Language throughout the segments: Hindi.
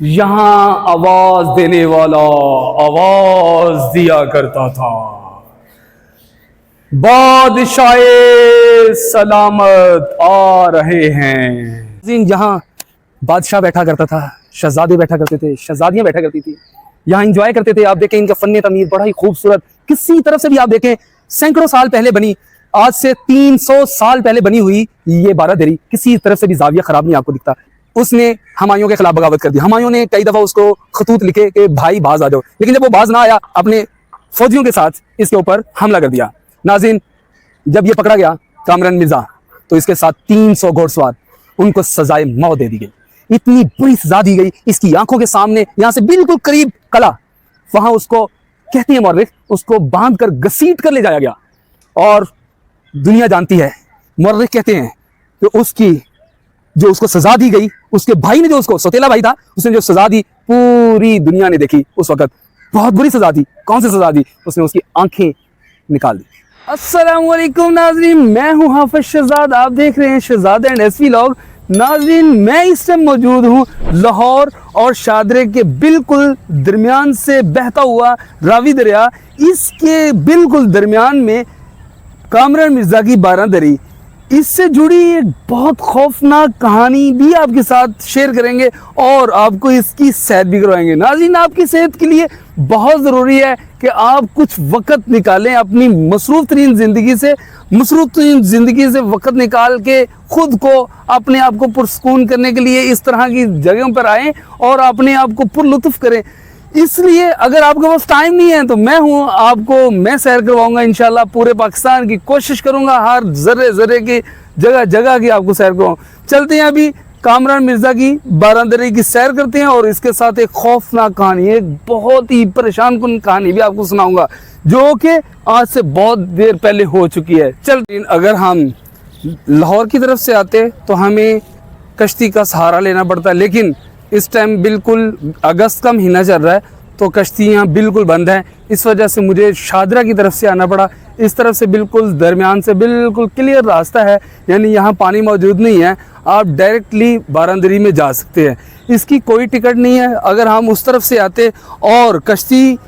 यहाँ आवाज देने वाला आवाज दिया करता था। बादशाह सलामत आ रहे हैं। यहाँ बादशाह बैठा करता था, शहजादे बैठा करते थे, शहजादियां बैठा करती थी, यहाँ एंजॉय करते थे। आप देखें इनका फन्ने तमीर बड़ा ही खूबसूरत, किसी तरफ से भी आप देखें सैकड़ों साल पहले बनी, आज से 300 साल पहले बनी हुई ये बारादरी, किसी तरफ से भी जाविया खराब नहीं आपको दिखता। उसने हुमायूं के खिलाफ बगावत कर दी। हुमायूं ने कई दफा उसको खतूत लिखे कि भाई बाज आ जाओ, लेकिन जब वो बाज ना आया अपने फौजियों के साथ इसके ऊपर हमला कर दिया। नाज़रीन, जब ये पकड़ा गया कामरान मिर्जा, तो इसके साथ 300 घोड़सवार, उनको सजाए मौत दे दी गई। इतनी बुरी सजा दी गई, इसकी आंखों के सामने, यहां से बिल्कुल करीब कला, वहां उसको कहते हैं मौर्रिख, उसको बांध कर घसीट कर ले जाया गया। और दुनिया जानती है, मौर्रिख कहते हैं कि उसकी जो उसको सजा दी गई, उसके भाई ने जो उसको, सौतेला भाई था, उसने जो सजा दी पूरी दुनिया ने देखी। उस वक्त बहुत बुरी सजा दी। कौन सी सजा दी? उसने उसकी आंखें निकाल दी। अस्सलाम वालेकुम नाज़रीन, मैं हूं हाफिज शहजाद, आप देख रहे हैं शहजाद एंड एसवी व्लॉग। नाज़रीन, मैं इस टाइम मौजूद हूं लाहौर और शादरे के बिल्कुल दरमियान से बहता हुआ रावी दरिया, इसके बिल्कुल दरमियान में कामरान मिर्जा की बारादरी, इससे जुड़ी एक बहुत खौफनाक कहानी भी आपके साथ शेयर करेंगे और आपको इसकी सैर भी करवाएंगे। नाज़रीन, आपकी सेहत के लिए बहुत ज़रूरी है कि आप कुछ वक्त निकालें अपनी मसरूफ़ तरीन ज़िंदगी से वक्त निकाल के खुद को, अपने आप को पुरसकून करने के लिए इस तरह की जगहों पर आएँ और अपने आप को पुरलुत्फ़ करें। इसलिए अगर आपके पास टाइम नहीं है तो मैं सैर करवाऊंगा इंशाल्लाह। पूरे पाकिस्तान की कोशिश करूंगा, हर जर्रे की जगह की आपको सैर करवाऊं। चलते हैं अभी कामरान मिर्जा की बारादरी की सैर करते हैं और इसके साथ एक खौफनाक कहानी, एक बहुत ही परेशान कुन कहानी भी आपको सुनाऊंगा, जो कि आज से बहुत देर पहले हो चुकी है। चल, अगर हम लाहौर की तरफ से आते तो हमें कश्ती का सहारा लेना पड़ता है, लेकिन इस टाइम बिल्कुल अगस्त का महीना चल रहा है तो कश्तियाँ बिल्कुल बंद हैं। इस वजह से मुझे शादरा की तरफ से आना पड़ा। इस तरफ से बिल्कुल दरमियान से बिल्कुल क्लियर रास्ता है, यानी यहाँ पानी मौजूद नहीं है, आप डायरेक्टली बारादरी में जा सकते हैं। इसकी कोई टिकट नहीं है। अगर हम उस तरफ से आते और कश्ती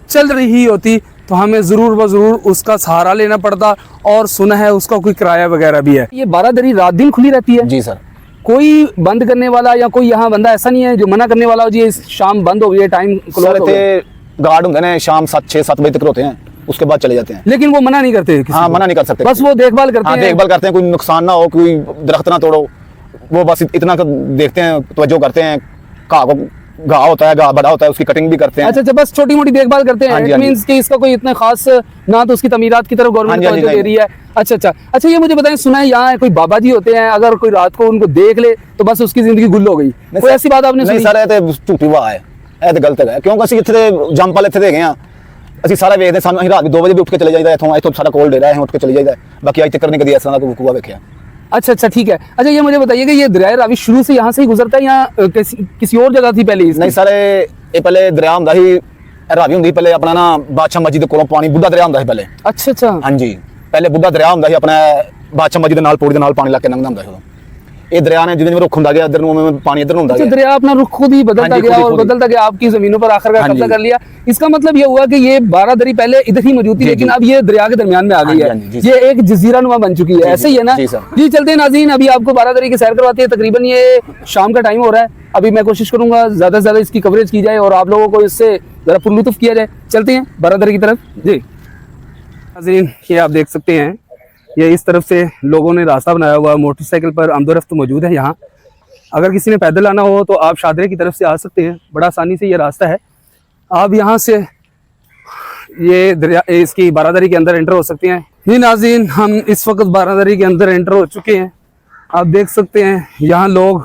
चल रही होती तो हमें ज़रूर व ज़रूर उसका सहारा लेना पड़ता, और सुना है उसका कोई किराया वगैरह भी है। ये बारादरी रात दिन खुली रहती है? जी सर। कोई बंद करने वाला या कोई यहाँ बंदा ऐसा नहीं है जो मना करने वाला हो जी शाम बंद हो गई, टाइम क्लोज हो गया? गार्ड होते हैं, शाम 6-7 बजे तक होते हैं, उसके बाद चले जाते हैं। लेकिन वो मना नहीं करते? हाँ, मना नहीं कर सकते, बस वो देखभाल करते हैं। देखभाल करते हैं, कोई नुकसान ना हो, कोई दरख्त ना तोड़ो, वो बस इतना देखते हैं, तवज्जो करते हैं। घाव होता है, घाव बड़ा होता है, उसकी कटिंग भी करते हैं। अच्छा, बस छोटी मोटी देखभाल करते हैं। इट मींस कि इसका कोई इतना खास ना तो उसकी तमीरात की तरफ गवर्नमेंट तवज्जो दे रही है। अच्छा, ये मुझे बताएं, सुना है यहाँ कोई बाबा जी होते हैं, अगर कोई रात को उनको देख ले तो बस उसकी जिंदगी गुल हो गई, कोई ऐसी बात आपने सुनी? नहीं सर, ये झूठी बात है, ये तो गलत है। क्योंकि ਅਸੀਂ ਇੱਥੇ ਜੰਪਲ ਇੱਥੇ ਦੇਗੇ ਆ, ਅਸੀਂ ਸਾਰਾ ਵੇਖਦੇ, ਸਾਨੂੰ ਅਸੀਂ ਰਾਤ 2 ਵਜੇ ਵੀ ਉੱਠ ਕੇ ਚਲੇ ਜਾਈਦਾ, ਇੱਥੋਂ ਸਾਰਾ ਕੋਲ ਡੇਰਾ ਹੈ, ਉੱਠ ਕੇ ਚਲੇ ਜਾਈਦਾ। ਬਾਕੀ ਅੱਜ तक नहीं कभी ऐसा कोई वकूआ देखा। अच्छा, ठीक है। अच्छा, ये मुझे बताइए कि ये दरिया रावी शुरू से यहाँ से ही गुजरता है या किसी और जगह थी पहले? नहीं सर, ये पहले दरिया ਹੁੰਦਾ ਸੀ, ਰਾਵੀ ਹੁੰਦੀ पहले अपना ना बादशाह मस्जिद ਦੇ ਕੋਲੋਂ पानी बुढ़ा दरिया ਹੁੰਦਾ ਸੀ पहले। अच्छा। हाँ जी, पहले बुढ़ा दरिया ਹੁੰਦਾ ਸੀ, अपना बादशाह मस्जिद ਦੇ ਨਾਲ ਪੌੜੀ ਦੇ ਨਾਲ पानी ला के ਲੰਘਦਾ ਹੁੰਦਾ ਸੀ। ये दरिया ने जितने रुख ਹੁੰਦਾ ਗਿਆ, इधर ਨੂੰ पानी इधर ਹੁੰਦਾ ਗਿਆ। दरिया अपना रुख खुद ही बदलता गया और बदलता गया, आपकी जमीनों पर आखिरकार कब्जा कर लिया। इसका मतलब ये हुआ कि ये बारादरी पहले इधर ही मौजूद थी, लेकिन अब ये दरिया के दरमियान में आ गई है, ये एक जजीरा नुमा बन चुकी है। ऐसे ही है ना जी? चलते हैं नाज़रीन, अभी आपको बारादरी की सैर करवाते हैं। तकरीबन ये शाम का टाइम हो रहा है। अभी मैं कोशिश करूंगा ज्यादा से ज्यादा इसकी कवरेज की जाए और आप लोगों को इससे जरा पुरलुत्फ किया जाए। चलते हैं बारादरी की तरफ जी। नाज़रीन, ये आप देख सकते हैं, ये इस तरफ से लोगों ने रास्ता बनाया हुआ, मोटरसाइकिल पर आमदोरफ्त मौजूद है। यहाँ अगर किसी ने पैदल आना हो तो आप शादरे की तरफ से आ सकते हैं, बड़ा आसानी से ये रास्ता है। आप यहाँ से ये दरिया, इसकी बारादरी के अंदर एंटर हो सकते हैं। ये नाज़रीन, हम इस वक्त बारादरी के अंदर एंटर हो चुके हैं। आप देख सकते हैं यहाँ लोग,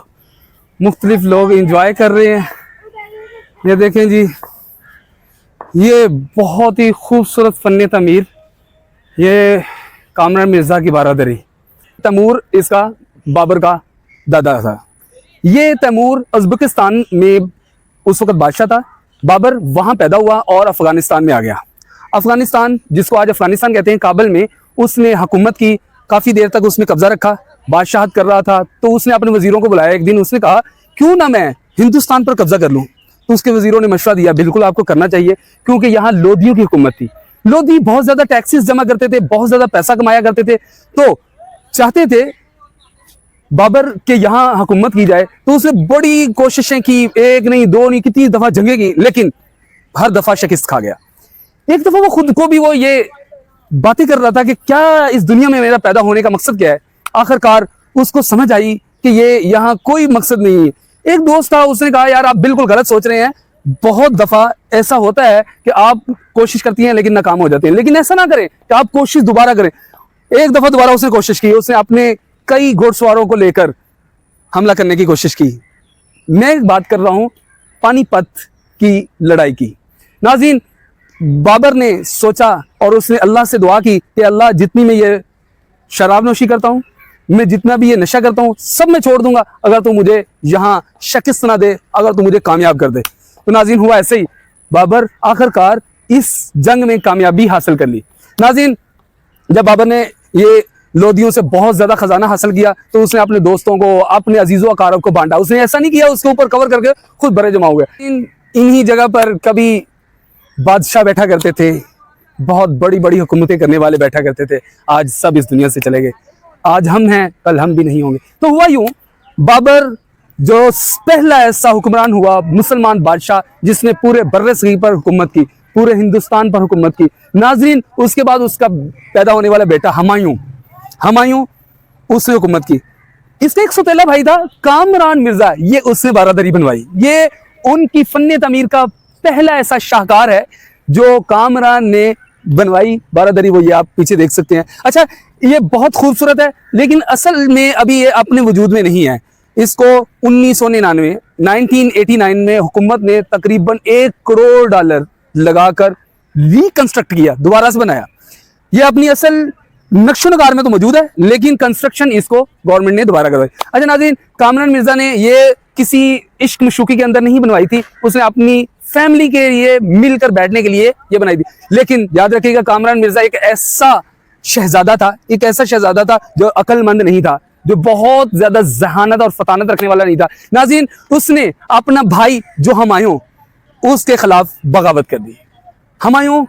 मुख्तलिफ लोग इंजॉय कर रहे हैं। ये देखें जी, ये बहुत ही खूबसूरत फ़न तमीर, ये कामरान मिर्ज़ा की बारादरी। तैमूर इसका बाबर का दादा था। ये तैमूर उज़्बेकिस्तान में उस वक्त बादशाह था। बाबर वहाँ पैदा हुआ और अफ़गानिस्तान में आ गया। अफ़गानिस्तान, जिसको आज अफ़गानिस्तान कहते हैं, काबुल में उसने हुकूमत की, काफ़ी देर तक उसने कब्ज़ा रखा, बादशाहत कर रहा था। तो उसने अपने वज़ीरों को बुलाया एक दिन, उसने कहा क्यों ना मैं हिंदुस्तान पर कब्जा कर लूं। तो उसके वजीरों ने मशवरा दिया बिल्कुल आपको करना चाहिए, क्योंकि यहाँ लोधियों की हुकूमत थी। लोधी बहुत ज्यादा टैक्सेस जमा करते थे, बहुत ज्यादा पैसा कमाया करते थे, तो चाहते थे बाबर के यहाँ हुकूमत की जाए। तो उसने बड़ी कोशिशें की, एक नहीं दो नहीं कितनी दफा जंगें की, लेकिन हर दफा शिकस्त खा गया। एक दफा वो खुद को भी वो ये बातें कर रहा था कि क्या इस दुनिया में मेरा पैदा होने का मकसद क्या है। आखिरकार उसको समझ आई कि ये यहाँ कोई मकसद नहीं है। एक दोस्त था, उसने कहा यार आप बिल्कुल गलत सोच रहे हैं, बहुत दफा ऐसा होता है कि आप कोशिश करती हैं लेकिन नाकाम हो जाती हैं, लेकिन ऐसा ना करें कि आप कोशिश दोबारा करें। एक दफा दोबारा उसने कोशिश की, उसने अपने कई घुड़सवारों को लेकर हमला करने की कोशिश की। मैं बात कर रहा हूं पानीपत की लड़ाई की। नाज़रीन, बाबर ने सोचा और उसने अल्लाह से दुआ की कि अल्लाह जितनी मैं ये शराब नोशी करता हूँ, मैं जितना भी ये नशा करता हूँ, सब मैं छोड़ दूंगा अगर तू मुझे यहाँ शिकस्त ना दे, अगर तू मुझे कामयाब कर दे। तो नाज़रीन हुआ ऐसे ही, बाबर आखिरकार इस जंग में कामयाबी हासिल कर ली। नाज़रीन, जब बाबर ने ये लोधियों से बहुत ज्यादा खजाना हासिल किया तो उसने अपने दोस्तों को, अपने अजीजों अकारब को बांटा। उसने ऐसा नहीं किया उसके ऊपर कवर करके खुद बड़े जमा हुए। इन्हीं जगह पर कभी बादशाह बैठा करते थे, बहुत बड़ी बड़ी हुकूमतें करने वाले बैठा करते थे। आज सब इस दुनिया से चले गए, आज हम हैं कल हम भी नहीं होंगे। तो हुआ यूं, बाबर जो पहला ऐसा हुक्मरान हुआ मुसलमान बादशाह जिसने पूरे बर्रे-सगीर पर हुकूमत की, पूरे हिंदुस्तान पर हुकूमत की। नाजरीन, उसके बाद उसका पैदा होने वाला बेटा हमायूं उसने हुकूमत की। इसका एक सौतेला भाई था कामरान मिर्जा, ये उसने बारादरी बनवाई। ये उनकी फन्ने तमीर का पहला ऐसा शाहकार है जो कामरान ने बनवाई बारादरी, वो ये आप पीछे देख सकते हैं। अच्छा, ये बहुत खूबसूरत है लेकिन असल में अभी ये अपने वजूद में नहीं है। इसको 1989 में हुकूमत ने तकरीबन $1 करोड़ लगाकर रिकंस्ट्रक्ट किया, दोबारा से बनाया। ये अपनी असल नक्शो नगार में तो मौजूद है लेकिन कंस्ट्रक्शन इसको गवर्नमेंट ने दोबारा करवाई। अच्छा नाज़रीन, कामरान मिर्जा ने ये किसी इश्क मशूकी के अंदर नहीं बनवाई थी, उसने अपनी फैमिली के लिए मिलकर बैठने के लिए ये बनाई थी। लेकिन याद रखिएगा, कामरान मिर्जा एक ऐसा शहजादा था जो अक्लमंद नहीं था, जो बहुत ज्यादा जहानत और फतानत रखने वाला नहीं था। नाज़रीन, उसने अपना भाई जो हमायूं, उसके खिलाफ बगावत कर दी। हमायूं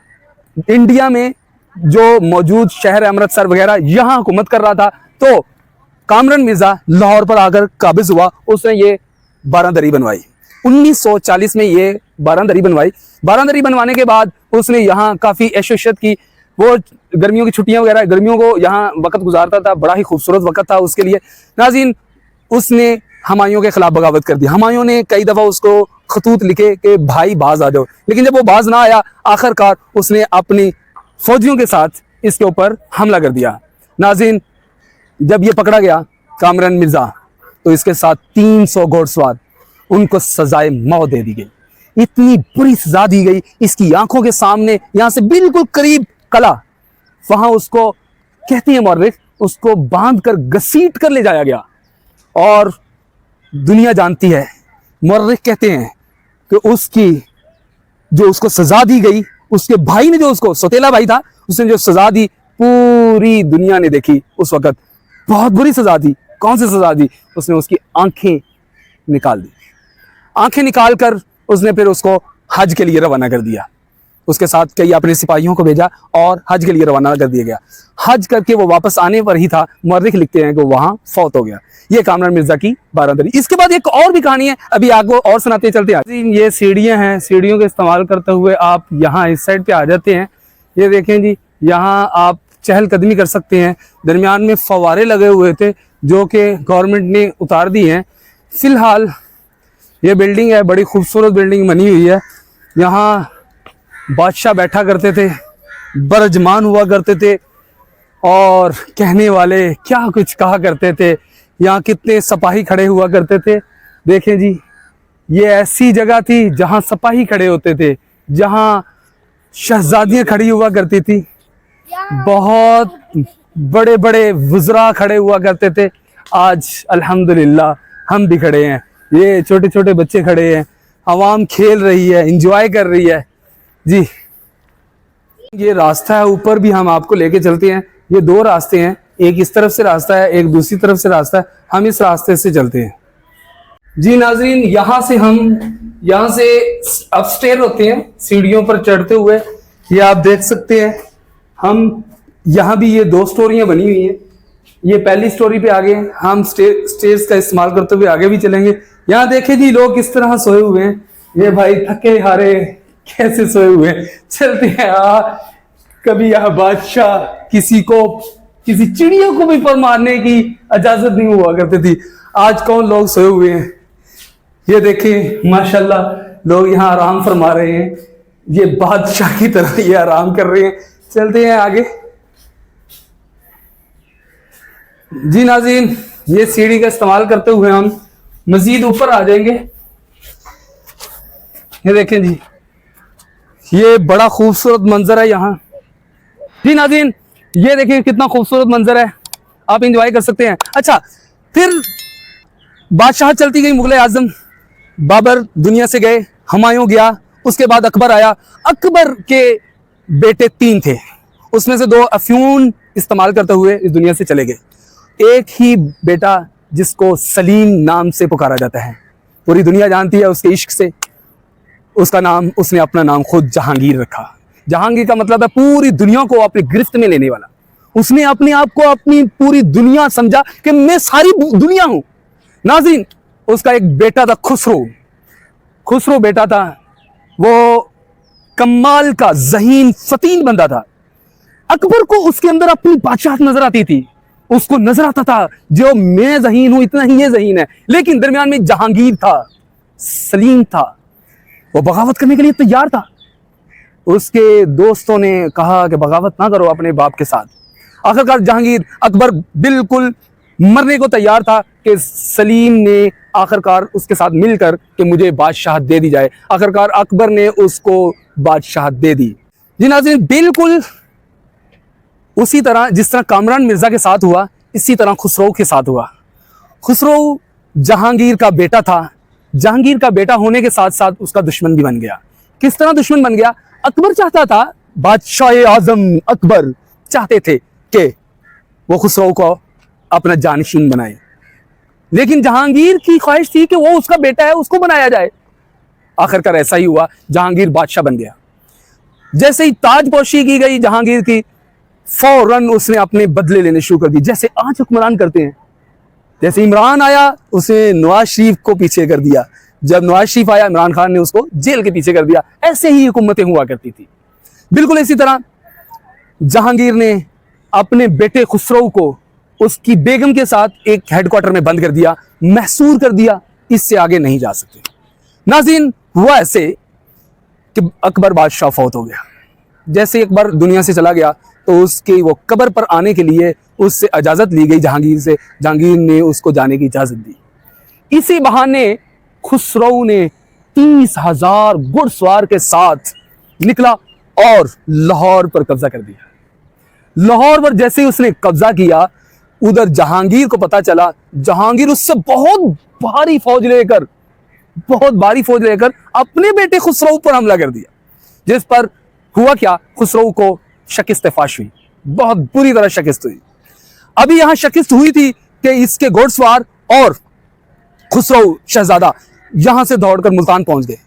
इंडिया में जो मौजूद शहर अमृतसर वगैरह यहाँ हुकूमत कर रहा था, तो कामरान मिर्जा लाहौर पर आकर काबिज हुआ। उसने ये बारादरी बनवाई 1940 में, ये बारादरी बनवाई। बारादरी बनवाने के बाद उसने यहाँ काफ़ी ऐशो-इशरत की। वो गर्मियों की छुट्टियां वगैरह, गर्मियों को यहाँ वक्त गुजारता था, बड़ा ही खूबसूरत वक्त था उसके लिए। नाज़रीन, उसने हमायूं के खिलाफ बगावत कर दी। हमायूं ने कई दफ़ा उसको खतूत लिखे कि भाई बाज आ जाओ, लेकिन जब वो बाज ना आया, आखिरकार उसने अपनी फौजियों के साथ इसके ऊपर हमला कर दिया। नाज़रीन, जब ये पकड़ा गया कामरान मिर्जा, तो इसके साथ 300 घोड़सवार, उनको सजाए मौत दे दी गई। इतनी बुरी सजा दी गई, इसकी आंखों के सामने, यहाँ से बिल्कुल करीब कला, वहां उसको कहते हैं मौर्रिख, उसको बांध कर घसीट कर ले जाया गया। और दुनिया जानती है, मौर्रिख कहते हैं कि उसको सजा दी गई, उसके भाई ने, जो उसको सौतेला भाई था, उसने जो सजा दी पूरी दुनिया ने देखी। उस वक्त बहुत बुरी सजा दी। कौन सी सजा दी? उसने उसकी आंखें निकाल दी। आंखें निकाल कर उसने फिर उसको हज के लिए रवाना कर दिया। उसके साथ कई अपने सिपाहियों को भेजा और हज के लिए रवाना कर दिया गया। हज करके वो वापस आने पर ही था, मौर्रिख लिखते हैं कि वहां फौत हो गया। ये कामरान मिर्जा की बारादरी। इसके बाद एक और भी कहानी है, अभी आपको और सुनाते चलते हैं। ये सीढ़ियां हैं, सीढ़ियों का इस्तेमाल करते हुए आप यहाँ इस साइड पे आ जाते हैं। ये देखें जी, यहाँ आप चहलकदमी कर सकते हैं। दरमियान में फव्वारे लगे हुए थे जो कि गवर्नमेंट ने उतार दी हैं। फिलहाल ये बिल्डिंग है, बड़ी खूबसूरत बिल्डिंग बनी हुई है। यहाँ बादशाह बैठा करते थे, बरजमान हुआ करते थे और कहने वाले क्या कुछ कहा करते थे। यहाँ कितने सिपाही खड़े हुआ करते थे। देखें जी, ये ऐसी जगह थी जहाँ सिपाही खड़े होते थे, जहाँ शहजादियाँ खड़ी हुआ करती थी, बहुत बड़े बड़े वज़रा खड़े हुआ करते थे। आज अल्हम्दुलिल्लाह हम भी खड़े हैं, ये छोटे छोटे बच्चे खड़े हैं, आवाम खेल रही है, एंजॉय कर रही है जी। ये रास्ता है, ऊपर भी हम आपको लेके चलते हैं। ये दो रास्ते हैं, एक इस तरफ से रास्ता है, एक दूसरी तरफ से रास्ता है। हम इस रास्ते से चलते हैं। जी नाजरीन, यहाँ से अपस्टेयर होते हैं, सीढ़ियों पर चढ़ते हुए ये आप देख सकते हैं। हम यहाँ भी ये 2 स्टोरियां बनी हुई हैं। ये पहली स्टोरी पे आगे हम स्टेज का इस्तेमाल करते हुए आगे भी चलेंगे। यहाँ देखें जी, लोग किस तरह सोए हुए हैं। ये भाई थके हारे कैसे सोए हुए हैं। चलते हैं। कभी यहाँ बादशाह किसी चिड़ियों को भी पर मारने की इजाजत नहीं हुआ करती थी। आज कौन लोग सोए हुए हैं। ये देखें माशाल्लाह, लोग यहाँ आराम फरमा रहे हैं। ये बादशाह की तरह ये आराम कर रहे हैं। चलते हैं आगे। जी नाज़रीन, ये सीढ़ी का इस्तेमाल करते हुए हम मजीद ऊपर आ जाएंगे। ये देखें जी, ये बड़ा खूबसूरत मंजर है यहाँ। जी नाज़रीन, ये देखिए कितना खूबसूरत मंजर है, आप इंजॉय कर सकते हैं। अच्छा, फिर बादशाह चलती गई, मुगल आजम बाबर दुनिया से गए, हुमायूं गया, उसके बाद अकबर आया। अकबर के बेटे 3 थे, उसमें से 2 अफ्यून इस्तेमाल करते हुए इस दुनिया से चले गए। एक ही बेटा जिसको सलीम नाम से पुकारा जाता है, पूरी दुनिया जानती है उसके इश्क से। उसने अपना नाम खुद जहांगीर रखा। जहांगीर का मतलब है पूरी दुनिया को अपनी गिरफ्त में लेने वाला। उसने अपने आप को अपनी पूरी दुनिया समझा कि मैं सारी दुनिया हूं। नाज़रीन, उसका एक बेटा था खुसरो बेटा था। वो कमाल का ज़हीन फतीन बंदा था। अकबर को उसके अंदर अपनी बादशाहत नजर आती थी। उसको नजर आता था जो मैं ज़हीन हूं, इतना ही ये ज़हीन है। लेकिन दरमियान में जहांगीर था, सलीम था। वो बगावत करने के लिए तैयार था। उसके दोस्तों ने कहा कि बगावत ना करो अपने बाप के साथ। आखिरकार अकबर बिल्कुल मरने को तैयार था कि सलीम ने आखिरकार उसके साथ मिलकर कि मुझे बादशाहत दे दी जाए। आखिरकार अकबर ने उसको बादशाहत दे दी। जी नाज़रीन, बिल्कुल उसी तरह जिस तरह कामरान मिर्जा के साथ हुआ, इसी तरह खुसरो के साथ हुआ। खुसरो जहांगीर का बेटा था। जहांगीर का बेटा होने के साथ साथ उसका दुश्मन भी बन गया। किस तरह दुश्मन बन गया? अकबर चाहता था, बादशाह आजम अकबर चाहते थे कि वो खुसरो को अपना जानशीन बनाए, लेकिन जहांगीर की ख्वाहिश थी कि वो उसका बेटा है, उसको बनाया जाए। आखिरकार ऐसा ही हुआ, जहांगीर बादशाह बन गया। जैसे ही ताजपोशी की गई जहांगीर की, फौरन उसने अपने बदले लेने शुरू कर दिए, जैसे आज हुक्मरान करते हैं। जैसे इमरान आया, उसने नवाज शरीफ को पीछे कर दिया। जब नवाज शरीफ आया, इमरान खान ने उसको जेल के पीछे कर दिया। ऐसे ही हुकूमतें हुआ करती थी। बिल्कुल इसी तरह जहांगीर ने अपने बेटे खुसरो को उसकी बेगम के साथ एक हेडक्वार्टर में बंद कर दिया, महसूर कर दिया, इससे आगे नहीं जा सकते। नाज़रीन, हुआ ऐसे कि अकबर बादशाह फौत हो गया। जैसे अकबर दुनिया से चला गया तो उसकी वो कब्र पर आने के लिए उससे इजाज़त ली गई जहांगीर से। जहांगीर ने उसको जाने की इजाज़त दी। इसी बहाने खुसरो ने 30,000 घुड़सवार के साथ निकला और लाहौर पर कब्जा कर दिया। लाहौर पर जैसे ही उसने कब्जा किया, उधर जहांगीर को पता चला। जहांगीर उससे बहुत भारी फौज लेकर अपने बेटे खुसरो पर हमला कर दिया, जिस पर हुआ क्या, खुसरो को शिकस्त फाश हुई, बहुत बुरी तरह शिकस्त हुई। अभी यहां शिकस्त हुई थी कि इसके घोड़सवार और खुसरो शहजादा यहां से दौड़कर मुल्तान पहुंच गए,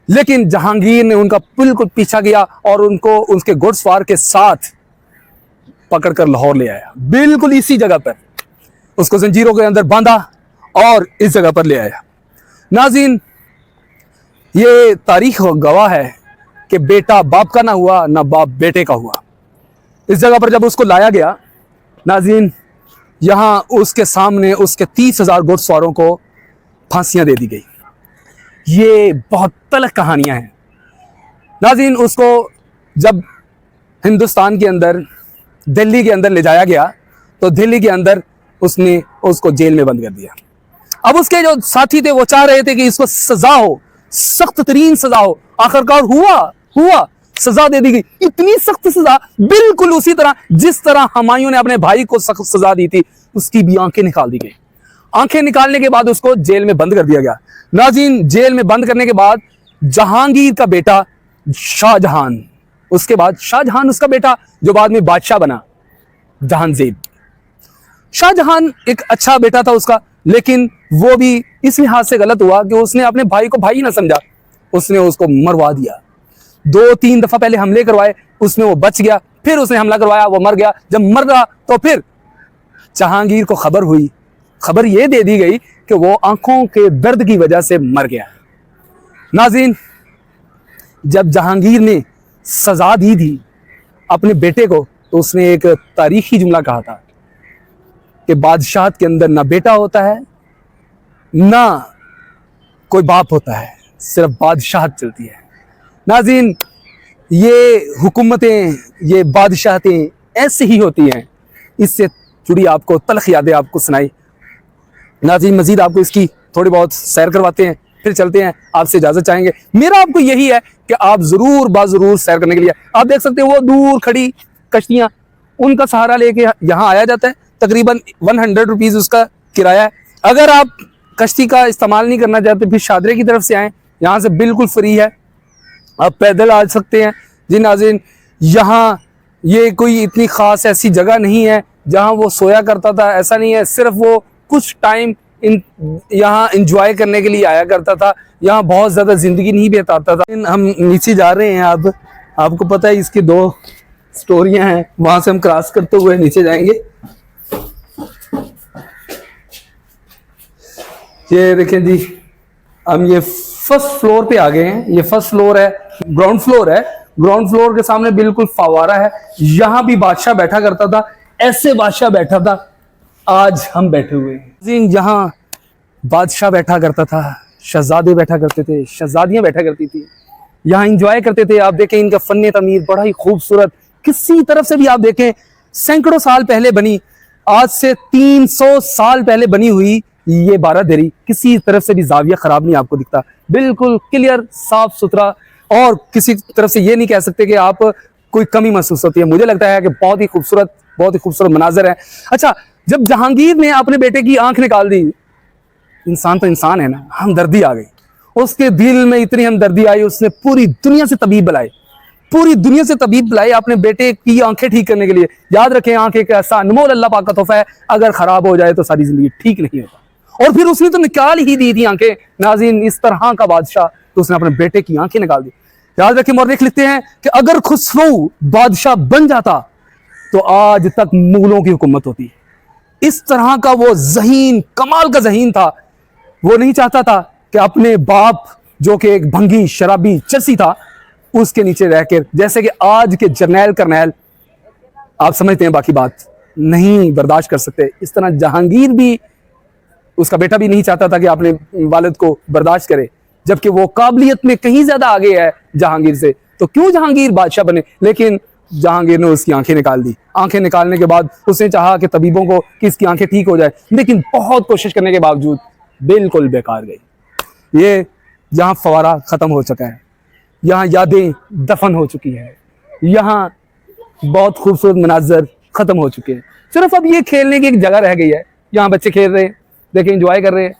लेकिन जहांगीर ने उनका बिल्कुल पीछा किया और उनको उसके घोड़सवार के साथ पकड़कर लाहौर ले आया। बिल्कुल इसी जगह पर उसको जंजीरों के अंदर बांधा और इस जगह पर ले आया। नाज़रीन, ये तारीख गवाह है कि बेटा बाप का ना हुआ, ना बाप बेटे का हुआ। इस जगह पर जब उसको लाया गया, नाज़रीन, यहाँ उसके सामने उसके 30,000 घुड़सवारों को फांसियां दे दी गई। ये बहुत तलख कहानियां हैं। नाज़रीन, उसको जब हिंदुस्तान के अंदर, दिल्ली के अंदर ले जाया गया तो दिल्ली के अंदर उसने उसको जेल में बंद कर दिया। अब उसके जो साथी थे वो चाह रहे थे कि इसको सजा हो, सख्त तरीन सजा हो। आखिरकार हुआ, सजा दे दी गई। इतनी सख्त सजा, बिल्कुल उसी तरह जिस तरह हुमायूं ने अपने भाई को सख्त सजा दी थी, उसकी भी आंखें निकाल दी गई। आंखें निकालने के बाद उसको जेल में बंद कर दिया गया। नाज़रीन, जेल में बंद करने के बाद जहांगीर का बेटा शाहजहान, उसके बाद शाहजहान उसका बेटा जो बाद में बादशाह बना, जहांजेब। शाहजहान एक अच्छा बेटा था उसका, लेकिन वो भी इस लिहाज से गलत हुआ कि उसने अपने भाई को भाई ना समझा, उसने उसको मरवा दिया। 2-3 दफा पहले हमले करवाए, उसमें वो बच गया, फिर उसने हमला करवाया, वो मर गया। जब मर रहा तो फिर जहांगीर को खबर हुई, खबर ये दे दी गई कि वो आंखों के दर्द की वजह से मर गया। नाज़रीन, जब जहांगीर ने सजा दी थी अपने बेटे को, तो उसने एक तारीखी जुमला कहा था कि बादशाहत के अंदर ना बेटा होता है ना कोई बाप होता है, सिर्फ बादशाहत चलती है। नाज़रीन, ये हुकूमतें, ये बादशाहतें ऐसे ही होती हैं। इससे जुड़ी आपको तल्ख यादें आपको सुनाई। नाज़रीन, मजीद आपको इसकी थोड़ी बहुत सैर करवाते हैं, फिर चलते हैं। आपसे इजाज़त चाहेंगे। मेरा आपको यही है कि आप ज़रूर बाज़रूर सैर करने के लिए, आप देख सकते हैं वो दूर खड़ी कश्तियाँ, उनका सहारा लेके यहाँ आया जाता है। तकरीबन 100 रुपीज़ उसका किराया है। अगर आप कश्ती का इस्तेमाल नहीं करना चाहते, फिर शादरे की तरफ से आएँ, यहाँ से बिल्कुल फ्री है, आप पैदल आ सकते हैं। जी नाज़रीन, यहाँ ये कोई इतनी ख़ास ऐसी जगह नहीं है जहाँ वो सोया करता था, ऐसा नहीं है। सिर्फ वो कुछ टाइम यहाँ इंजॉय करने के लिए आया करता था, यहाँ बहुत ज़्यादा ज़िंदगी नहीं बिताता था। हम नीचे जा रहे हैं, अब आपको पता है इसकी 2 स्टोरियाँ हैं, वहाँ से हम क्रॉस करते हुए नीचे जाएंगे। ये देखें जी, हम ये फर्स्ट फ्लोर पे आ गए हैं। ये फर्स्ट फ्लोर है, ग्राउंड फ्लोर है। ग्राउंड फ्लोर के सामने बिल्कुल फवारा है, यहाँ भी बादशाह बैठा करता था, ऐसे बादशाह बैठा था। आज हम बैठे हुए हैं जहाँ बादशाह बैठा करता था, शहजादे बैठा करते थे, शहजादियां बैठा करती थी, यहाँ इंजॉय करते थे। आप देखें इनका फन्ने तमीर बड़ा ही खूबसूरत, किसी तरफ से भी आप देखें सैकड़ों साल पहले बनी, आज से 300 साल पहले बनी हुई ये बारादरी, किसी तरफ से भी जाविया खराब नहीं आपको दिखता, बिल्कुल क्लियर, साफ सुथरा। और किसी तरफ से ये नहीं कह सकते कि आप कोई कमी महसूस होती है। मुझे लगता है कि बहुत ही खूबसूरत मनाजर है। अच्छा, जब जहांगीर ने अपने बेटे की आंख निकाल दी, इंसान तो इंसान है ना, हमदर्दी आ गई उसके दिल में, इतनी हमदर्दी आई, उसने पूरी दुनिया से तबीब बुलाए अपने बेटे की आंखें ठीक करने के लिए। याद रखें, आंखें एक ऐसा अनमोल अल्लाह पाक का तोहफा है, अगर खराब हो जाए तो सारी जिंदगी ठीक नहीं होता। और फिर उसने तो निकाल ही दी थी आंखें। नाज़रीन, इस तरह का बादशाह, तो उसने अपने बेटे की आंखें निकाल दी। याद रखें, मौरख लिखते हैं कि अगर खुसरो बादशाह बन जाता तो आज तक मुगलों की हुकूमत होती। इस तरह का वो ज़हीन, कमाल का ज़हीन था। वो नहीं चाहता था कि अपने बाप, जो कि एक भंगी शराबी चर्सी था, उसके नीचे रहकर, जैसे कि आज के जर्नैल करनैल, आप समझते हैं बाकी बात, नहीं बर्दाश्त कर सकते। इस तरह जहांगीर भी, उसका बेटा भी नहीं चाहता था कि अपने वालिद को बर्दाश्त करे, जबकि वो काबिलियत में कहीं ज्यादा आगे है जहांगीर से। तो क्यों जहांगीर बादशाह बने? लेकिन जहांगीर ने उसकी आंखें निकाल दी। आंखें निकालने के बाद उसने चाहा कि तबीबों को कि इसकी आंखें ठीक हो जाए, लेकिन बहुत कोशिश करने के बावजूद बिल्कुल बेकार गई। ये यहाँ फवारा खत्म हो चुका है, यहाँ यादें दफन हो चुकी है, यहाँ बहुत खूबसूरत मनाजर खत्म हो चुके हैं। सिर्फ अब ये खेलने की एक जगह रह गई है। यहाँ बच्चे खेल रहे हैं, देखें एंजॉय कर रहे हैं,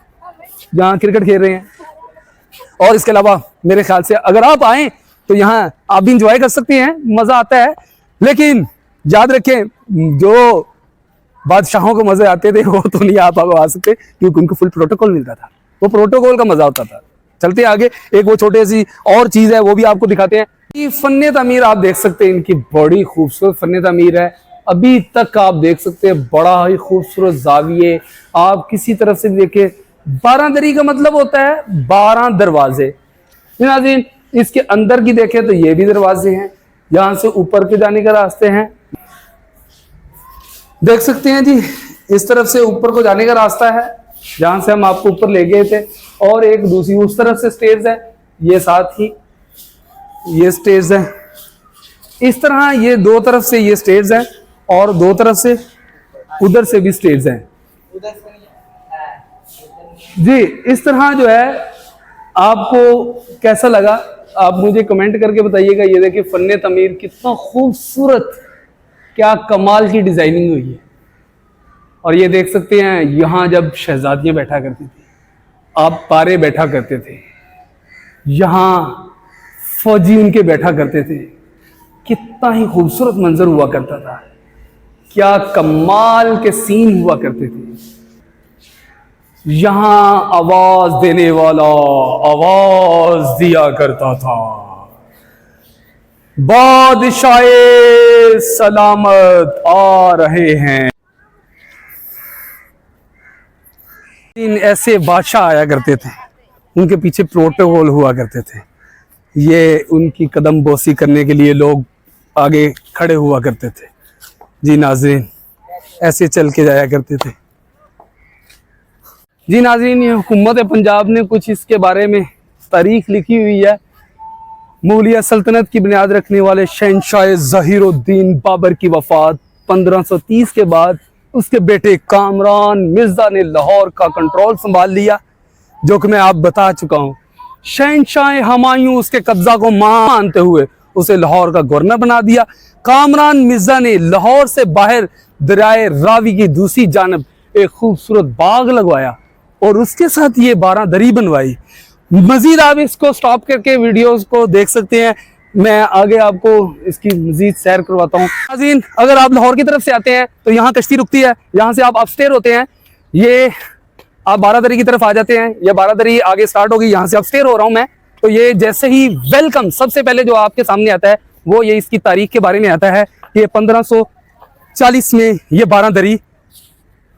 यहाँ क्रिकेट खेल रहे हैं। और इसके अलावा मेरे ख्याल से अगर आप आए तो यहाँ आप भी इंजॉय कर सकते हैं, मज़ा आता है। लेकिन याद रखें, जो बादशाहों को मज़े आते थे वो तो नहीं आप आ सकते, क्योंकि उनको फुल प्रोटोकॉल मिलता था। वो प्रोटोकॉल का मज़ा होता था। चलते आगे, एक वो छोटे सी और चीज़ है, वो भी आपको दिखाते हैं। ये फन्ने तामीर आप देख सकते हैं, इनकी बड़ी खूबसूरत फन्ने तामीर है। अभी तक आप देख सकते हैं, बड़ा ही खूबसूरत जाविये। आप किसी तरफ से देखें, 12 दरी का मतलब होता है 12 दरवाजे। नाज़रीन, इसके अंदर की देखें तो ये भी दरवाजे हैं, यहाँ से ऊपर के जाने का रास्ते हैं, देख सकते हैं जी। इस तरफ से ऊपर को जाने का रास्ता है, जहां से हम आपको ऊपर ले गए थे। और एक दूसरी उस तरफ से स्टेज है, ये साथ ही ये स्टेज है। इस तरह ये 2 तरफ से ये स्टेज है, और 2 तरफ से उधर से भी स्टेज है जी। इस तरह जो है, आपको कैसा लगा आप मुझे कमेंट करके बताइएगा। ये देखिए फन्ने तमीर कितना खूबसूरत, क्या कमाल की डिजाइनिंग हुई है। और ये देख सकते हैं, यहाँ जब शहजादियां बैठा करती थी, आप पारे बैठा करते थे, यहाँ फौजी उनके बैठा करते थे, कितना ही खूबसूरत मंजर हुआ करता था, क्या कमाल के सीन हुआ करते थे। यहाँ आवाज देने वाला आवाज दिया करता था। बादशाह सलामत आ रहे हैं। इन ऐसे बादशाह आया करते थे, उनके पीछे प्रोटोकॉल हुआ करते थे। ये उनकी कदम बोसी करने के लिए लोग आगे खड़े हुआ करते थे। जी नाज़रीन, ऐसे चल के जाया करते थे। जी नाज़रीन, ये हुकूमत पंजाब ने कुछ इसके बारे में तारीख लिखी हुई है। मुगलिया सल्तनत की बुनियाद रखने वाले शहंशाह ज़हीरुद्दीन बाबर की वफात 1530 के बाद उसके बेटे कामरान मिर्जा ने लाहौर का कंट्रोल संभाल लिया, जो कि मैं आप बता चुका हूँ। शहंशाह हुमायूं उसके कब्जा को मानते हुए उसे लाहौर का गवर्नर बना दिया। कामरान मिर्जा ने लाहौर से बाहर दरियाए रावी की दूसरी जानब एक खूबसूरत बाग लगवाया और उसके साथ ये 12 दरी बनवाई। मजीद आप इसको स्टॉप करके वीडियोस को देख सकते हैं। मैं आगे आपको इसकी मजीद सैर करवाता हूँ। नाज़रीन, अगर आप लाहौर की तरफ से आते हैं तो यहाँ कश्ती रुकती है, यहाँ से आप अपस्टेयर होते हैं, ये आप 12 दरी की तरफ आ जाते हैं। ये 12 दरी आगे स्टार्ट होगी, यहाँ से अपस्टेयर हो रहा हूँ मैं। तो ये जैसे ही वेलकम सबसे पहले जो आपके सामने आता है वो ये इसकी तारीख के बारे में आता है। ये 1540 में ये 12 दरी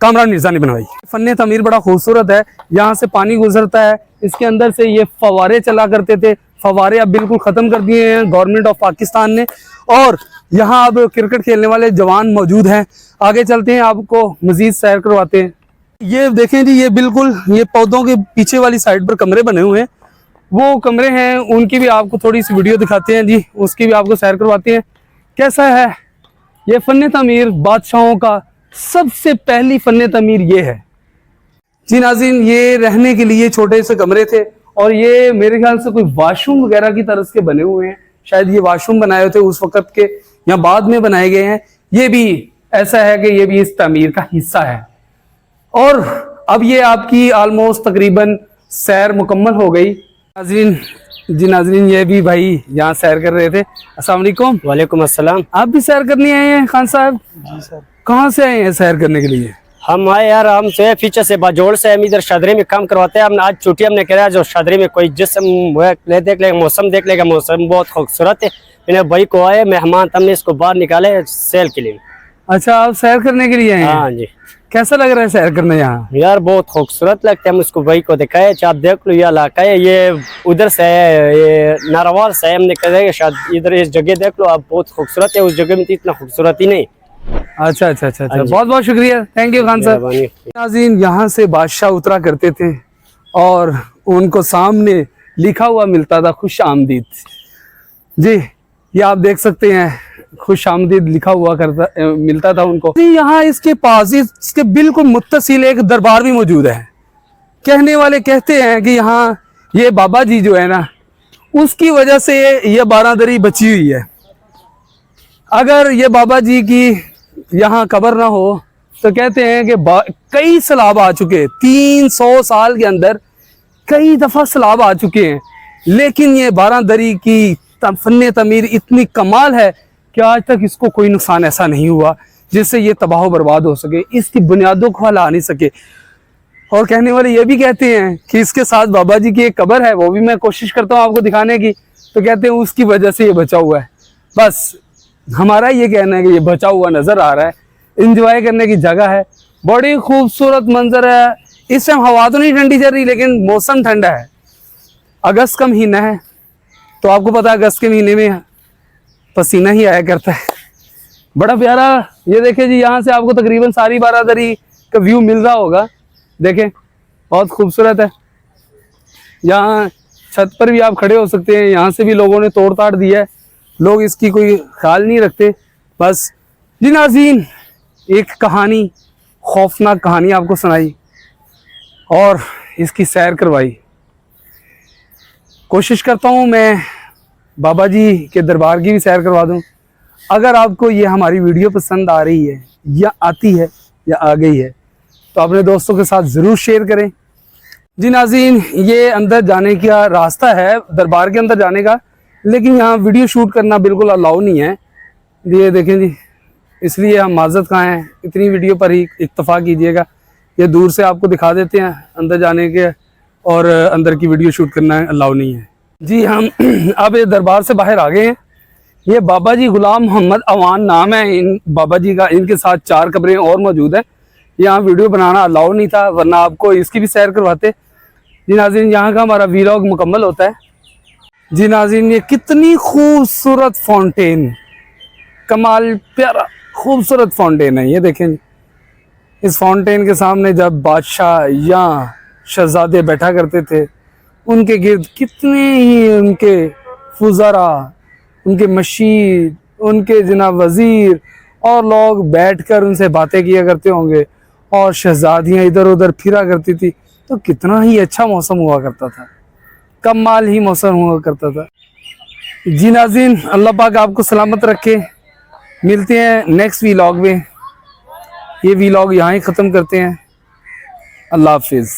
कामरान मिर्जा ने बनवाई। फन्ने तमीर बड़ा खूबसूरत है। यहाँ से पानी गुजरता है, इसके अंदर से ये फवारे चला करते थे। फवारे अब बिल्कुल ख़त्म कर दिए हैं गवर्नमेंट ऑफ पाकिस्तान ने। और यहाँ अब क्रिकेट खेलने वाले जवान मौजूद हैं। आगे चलते हैं, आपको मजीद सैर करवाते हैं। ये देखें जी, ये बिल्कुल ये पौधों के पीछे वाली साइड पर कमरे बने हुए हैं, वो कमरे हैं, उनकी भी आपको थोड़ी सी वीडियो दिखाते हैं जी, उसकी भी आपको सैर करवाते हैं। कैसा है ये फन्ने तमीर, बादशाहों का सबसे पहली फन्ने तमीर ये है। जी नाज़रीन, ये रहने के लिए छोटे से कमरे थे और ये मेरे ख्याल से कोई वाशरूम वगैरह की तरह के बने हुए हैं। शायद ये वाशरूम बनाए थे उस वक्त के या बाद में बनाए गए हैं। ये भी ऐसा है कि ये भी इस तमीर का हिस्सा है। और अब ये आपकी ऑलमोस्ट तकरीबन सैर मुकम्मल हो गई। नाज़रीन, जी नाज़रीन, ये भी भाई यहाँ सैर कर रहे थे। अस्सलाम वालेकुम। वालेकुम अस्सलाम। आप भी सैर करने आए हैं खान साहब? जी सर। कहाँ से आए हैं सैर करने के लिए? हम आए यार, हम से फीचर से बाजोड़ से, हम इधर शादरी में काम करवाते हैं। हमने आज छुट्टी हमने करा, जो शादरी में कोई जिस्म ले देख लेगा, मौसम देख लेगा। मौसम बहुत खूबसूरत है। मैंने भाई को आए मेहमान, हमने इसको बाहर निकाले सेल के लिए। अच्छा, आप सैर करने के लिए आए हैं? हाँ जी। कैसा लग रहा है सैर करना यहाँ? यार बहुत खूबसूरत लगता है। हम उसको भाई को दिखाए, आप देख लो, ये इलाका है, ये उधर से है, ये नारावाल से है। हमने कहा शायद इधर इस जगह देख लो आप, बहुत खूबसूरत है। उस जगह में तो इतना खूबसूरत ही नहीं। अच्छा अच्छा अच्छा अच्छा, बहुत बहुत शुक्रिया, थैंक यू खान साहब। नाज़रीन, यहाँ से बादशाह उतरा करते थे और उनको सामने लिखा हुआ मिलता था खुश आमदीद। जी, ये आप देख सकते हैं, खुश आमदीद लिखा हुआ मिलता था उनको। यहाँ इसके पास, इसके बिल्कुल मुत्तसिल एक दरबार भी मौजूद है। कहने वाले कहते हैं कि यहाँ ये बाबा जी जो है ना, उसकी वजह से ये 12 दरी बची हुई है। अगर ये बाबा जी की यहाँ कब्र ना हो तो कहते हैं कि कई सैलाब आ चुके, 300 साल के अंदर कई दफ़ा सैलाब आ चुके हैं, लेकिन ये 12 दरी की फन्ने तमीर इतनी कमाल है कि आज तक इसको कोई नुकसान ऐसा नहीं हुआ जिससे ये तबाह बर्बाद हो सके, इसकी बुनियादों को हिला नहीं सके। और कहने वाले ये भी कहते हैं कि इसके साथ बाबा जी की एक कब्र है, वो भी मैं कोशिश करता हूँ आपको दिखाने की, तो कहते हैं उसकी वजह से ये बचा हुआ है। बस हमारा ये कहना है कि ये बचा हुआ नज़र आ रहा है, इंजॉय करने की जगह है, बड़ी खूबसूरत मंजर है। इस टाइम हवा तो नहीं ठंडी चल रही, लेकिन मौसम ठंडा है। अगस्त का महीना है, तो आपको पता है अगस्त के महीने में पसीना ही आया करता है। बड़ा प्यारा, ये देखें जी, यहाँ से आपको तकरीबन सारी 12 दरी का व्यू मिल रहा होगा। देखें, बहुत खूबसूरत है। यहाँ छत पर भी आप खड़े हो सकते हैं, यहाँ से भी लोगों ने तोड़ ताड़ दिया है, लोग इसकी कोई ख्याल नहीं रखते। बस जी नाज़रीन, एक कहानी, खौफनाक कहानी आपको सुनाई और इसकी सैर करवाई। कोशिश करता हूँ मैं बाबा जी के दरबार की भी सैर करवा दूँ। अगर आपको ये हमारी वीडियो पसंद आ रही है या आती है या आ गई है तो अपने दोस्तों के साथ ज़रूर शेयर करें। जी नाज़रीन, ये अंदर जाने का रास्ता है, दरबार के अंदर जाने का, लेकिन यहाँ वीडियो शूट करना बिल्कुल अलाउ नहीं है। ये देखें जी, इसलिए हम माजरत कहाँ हैं, इतनी वीडियो पर ही इक्तफ़ा कीजिएगा। ये दूर से आपको दिखा देते हैं, अंदर जाने के और अंदर की वीडियो शूट करना अलाउ नहीं है जी। हम अब ये दरबार से बाहर आ गए हैं। ये बाबा जी गुलाम मोहम्मद अवान नाम है इन बाबा जी का। इनके साथ 4 कब्रें और मौजूद हैं। यहाँ वीडियो बनाना अलाउ नहीं था, वरना आपको इसकी भी सैर करवाते जी नाज़रीन। यहाँ का हमारा वीलॉग मुकम्मल होता है जी नाज़रीन। ये कितनी खूबसूरत फाउंटेन, कमाल प्यारा खूबसूरत फाउंटेन है। ये देखें, इस फाउंटेन के सामने जब बादशाह या शहजादे बैठा करते थे, उनके गिर्द कितने ही उनके फुज़ारा, उनके मशीर, उनके जनाब वज़ीर और लोग बैठकर उनसे बातें किया करते होंगे और शहजादियाँ इधर उधर फिरा करती थी। तो कितना ही अच्छा मौसम हुआ करता था, कमाल ही मौसम हुआ करता था जी नाज़रीन। अल्लाह पाक आपको सलामत रखे। मिलते हैं नेक्स्ट वीलॉग में। ये वीलॉग यहाँ ही ख़त्म करते हैं। अल्लाह हाफिज़।